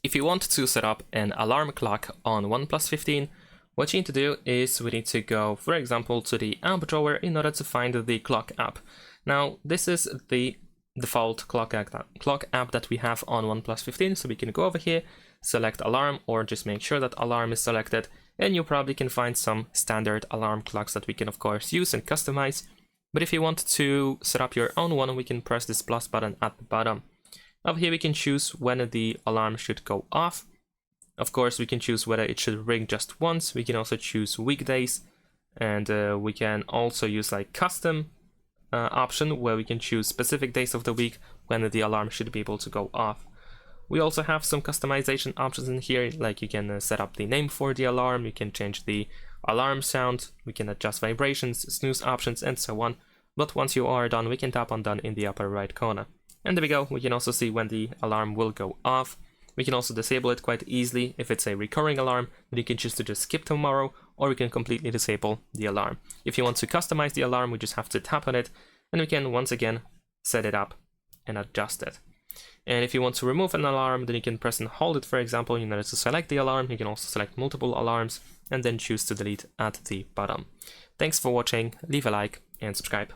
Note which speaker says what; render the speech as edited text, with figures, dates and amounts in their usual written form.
Speaker 1: If you want to set up an alarm clock on OnePlus 15, what you need to do is we need to go, for example, to the app drawer in order to find the clock app. Now, this is the default clock app that we have on OnePlus 15, so we can go over here, select alarm, or just make sure that alarm is selected, and you probably can find some standard alarm clocks that we can of course use and customize. But if you want to set up your own one, we can press this plus button at the bottom. Over here we can choose when the alarm should go off. Of course, we can choose whether it should ring just once. We can also choose weekdays, and we can also use like custom option where we can choose specific days of the week when the alarm should be able to go off. We also have some customization options in here, like you can set up the name for the alarm, you can change the alarm sound, we can adjust vibrations, snooze options, and so on. But once you are done, we can tap on done in the upper right corner. And there we go, we can also see when the alarm will go off. We can also disable it quite easily. If it's a recurring alarm, then you can choose to just skip tomorrow, or we can completely disable the alarm. If you want to customize the alarm, we just have to tap on it, and we can once again set it up and adjust it. And if you want to remove an alarm, then you can press and hold it, for example, in order to select the alarm. You can also select multiple alarms, and then choose to delete at the bottom. Thanks for watching, leave a like, and subscribe.